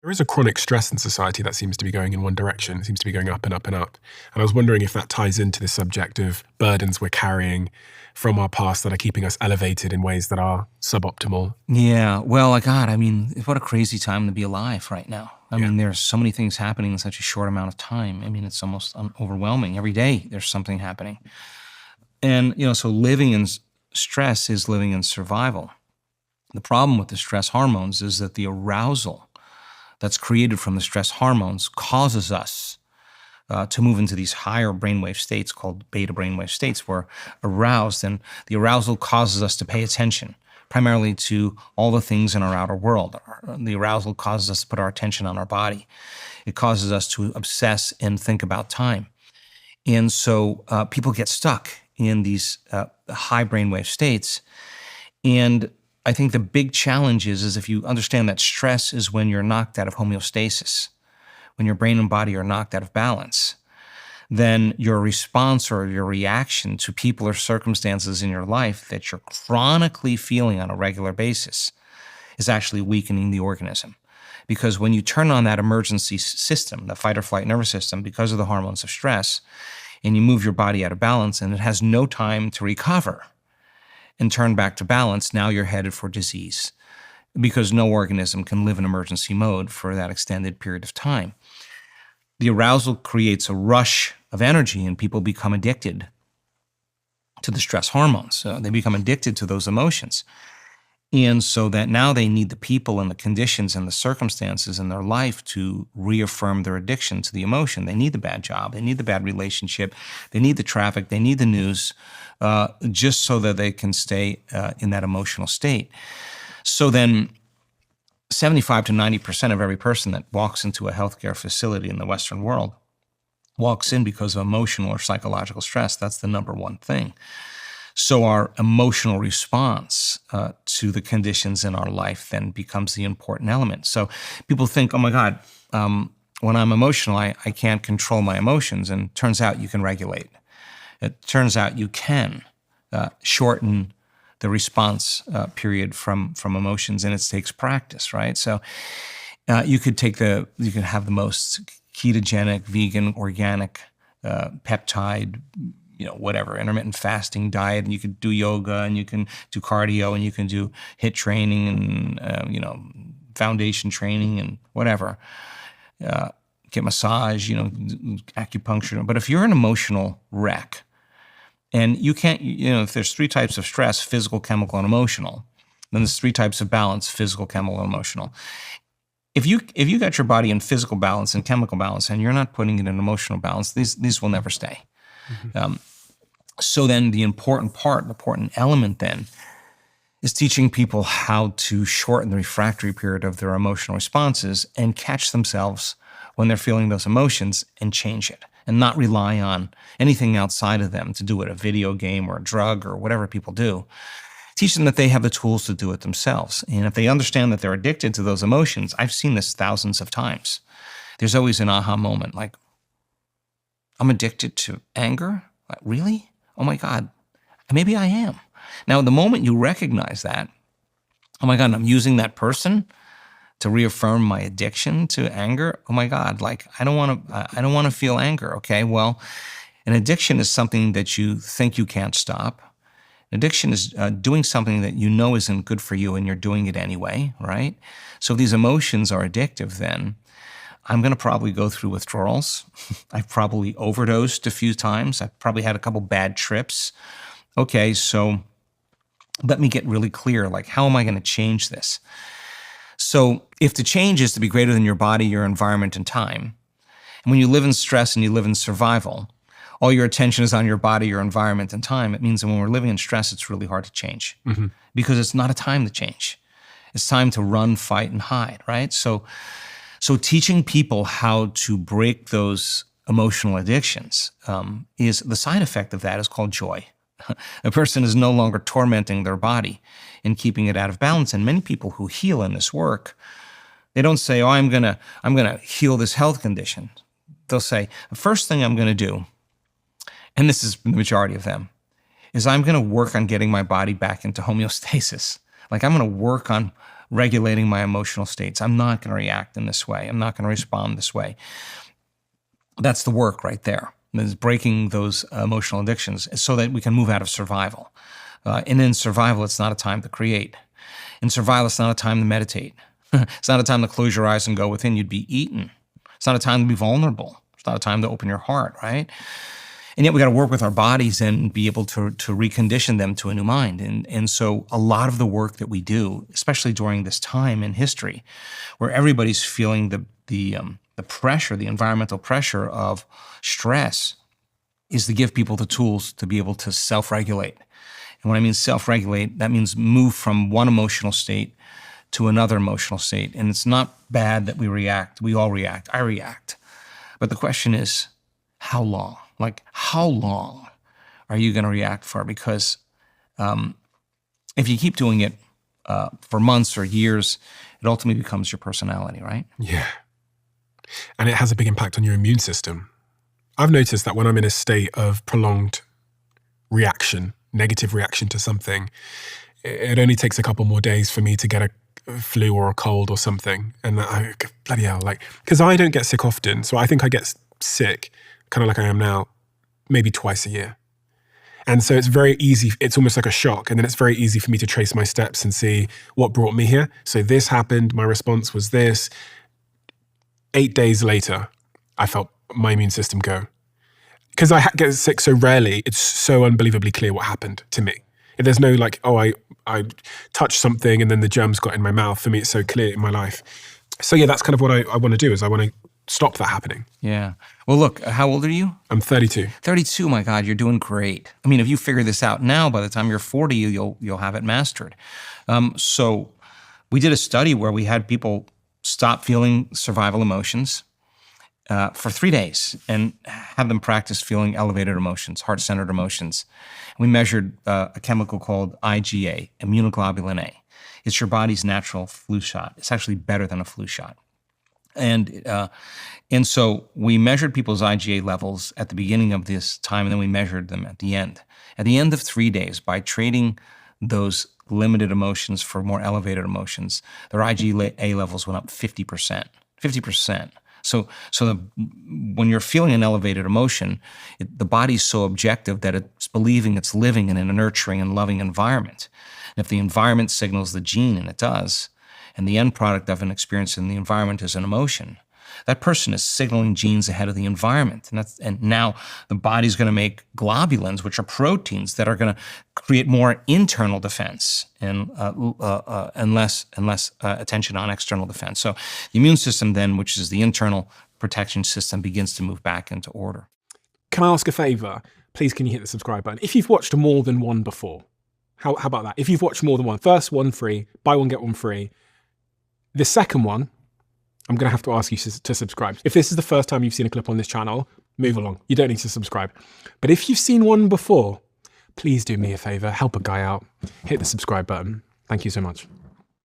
There is a chronic stress in society that seems to be going in one direction. It seems to be going up and up and up. And I was wondering if that ties into this subject of burdens we're carrying from our past that are keeping us elevated in ways that are suboptimal. Yeah, well, God, I mean, what a crazy time to be alive right now. I Yeah. mean, there's so many things happening in such a short amount of time. I mean, it's almost overwhelming. Every day there's something happening. And, so living in stress is living in survival. The problem with the stress hormones is that the arousal that's created from the stress hormones causes us to move into these higher brainwave states called beta brainwave states. We're aroused, and the arousal causes us to pay attention primarily to all the things in our outer world. The arousal causes us to put our attention on our body. It causes us to obsess and think about time. And so people get stuck in these high brainwave states. And I think the big challenge is if you understand that stress is when you're knocked out of homeostasis, when your brain and body are knocked out of balance, then your response or your reaction to people or circumstances in your life that you're chronically feeling on a regular basis is actually weakening the organism. Because when you turn on that emergency system, the fight or flight nervous system, because of the hormones of stress, and you move your body out of balance and it has no time to recover and turn back to balance, now you're headed for disease because no organism can live in emergency mode for that extended period of time. The arousal creates a rush of energy and people become addicted to the stress hormones. They become addicted to those emotions. And so that now they need the people and the conditions and the circumstances in their life to reaffirm their addiction to the emotion. They need the bad job. They need the bad relationship. They need the traffic. They need the news just so that they can stay in that emotional state. So then 75 to 90% of every person that walks into a healthcare facility in the Western world walks in because of emotional or psychological stress. That's the number one thing. So our emotional response to the conditions in our life then becomes the important element. So people think, oh my God, when I'm emotional, I can't control my emotions. And it turns out you can regulate. It turns out you can shorten the response period from emotions, and it takes practice, right? So you could have the most ketogenic, vegan, organic, peptide, whatever, intermittent fasting diet, and you could do yoga, and you can do cardio, and you can do HIIT training, and foundation training, and whatever. Get massage, acupuncture. But if you're an emotional wreck, and you can't, if there's three types of stress, physical, chemical, and emotional, then there's three types of balance, physical, chemical, and emotional. If you got your body in physical balance and chemical balance, and you're not putting it in emotional balance, these will never stay. Mm-hmm. So then the important element then is teaching people how to shorten the refractory period of their emotional responses and catch themselves when they're feeling those emotions and change it and not rely on anything outside of them to do it, a video game or a drug or whatever people do. Teach them that they have the tools to do it themselves. And if they understand that they're addicted to those emotions, I've seen this thousands of times. There's always an aha moment like, I'm addicted to anger? Like, really? Oh my God, maybe I am. Now, the moment you recognize that, oh my God, I'm using that person to reaffirm my addiction to anger. Oh my God, like I don't want to feel anger. Okay, well, an addiction is something that you think you can't stop. An addiction is doing something that you know isn't good for you, and you're doing it anyway, right? So if these emotions are addictive, then I'm going to probably go through withdrawals. I've probably overdosed a few times. I've probably had a couple bad trips. Okay, so let me get really clear, like how am I going to change this? So if the change is to be greater than your body, your environment, and time, and when you live in stress and you live in survival, all your attention is on your body, your environment, and time, it means that when we're living in stress, it's really hard to change because it's not a time to change. It's time to run, fight, and hide, right? So teaching people how to break those emotional addictions is the side effect of that is called joy. A person is no longer tormenting their body and keeping it out of balance. And many people who heal in this work, they don't say, oh, I'm gonna heal this health condition. They'll say, the first thing I'm gonna do, and this is the majority of them, is I'm gonna work on getting my body back into homeostasis. Like I'm gonna work on regulating my emotional states. I'm not going to react in this way. I'm not going to respond this way. That's the work right there. Is breaking those emotional addictions so that we can move out of survival. And in survival, it's not a time to create. In survival, it's not a time to meditate. It's not a time to close your eyes and go within. You'd be eaten. It's not a time to be vulnerable. It's not a time to open your heart, right? And yet we got to work with our bodies and be able to recondition them to a new mind. And so a lot of the work that we do, especially during this time in history, where everybody's feeling the pressure, the environmental pressure of stress, is to give people the tools to be able to self-regulate. And when I mean self-regulate, that means move from one emotional state to another emotional state. And it's not bad that we react. We all react. I react. But the question is, how long? Like, how long are you going to react for? Because if you keep doing it for months or years, it ultimately becomes your personality, right? Yeah. And it has a big impact on your immune system. I've noticed that when I'm in a state of prolonged reaction, negative reaction to something, it only takes a couple more days for me to get a flu or a cold or something. And bloody hell, because I don't get sick often. So I think I get sick, kind of like I am now, maybe twice a year. And so it's very easy. It's almost like a shock. And then it's very easy for me to trace my steps and see what brought me here. So this happened. My response was this. 8 days later, I felt my immune system go. Because I get sick so rarely, it's so unbelievably clear what happened to me. If there's no I touched something and then the germs got in my mouth. For me, it's so clear in my life. So yeah, that's kind of what I want to do, is I want to stop that happening. Yeah. Well, look, how old are you? I'm 32. 32, my God, you're doing great. I mean, if you figure this out now, by the time you're 40, you'll have it mastered. So we did a study where we had people stop feeling survival emotions for 3 days and have them practice feeling elevated emotions, heart-centered emotions. We measured a chemical called IgA, immunoglobulin A. It's your body's natural flu shot. It's actually better than a flu shot. And so we measured people's IgA levels at the beginning of this time, and then we measured them at the end. At the end of 3 days, by trading those limited emotions for more elevated emotions, their IgA levels went up 50%. 50%. So when you're feeling an elevated emotion, the body's so objective that it's believing it's living in a nurturing and loving environment. And if the environment signals the gene, and it does, and the end product of an experience in the environment is an emotion, that person is signaling genes ahead of the environment. And now the body's going to make globulins, which are proteins that are going to create more internal defense and less attention on external defense. So the immune system then, which is the internal protection system, begins to move back into order. Can I ask a favor? Please, can you hit the subscribe button? If you've watched more than one before, how about that? If you've watched more than one, first one free, buy one, get one free. The second one, I'm going to have to ask you to subscribe. If this is the first time you've seen a clip on this channel, move along. You don't need to subscribe. But if you've seen one before, please do me a favor, help a guy out, hit the subscribe button. Thank you so much.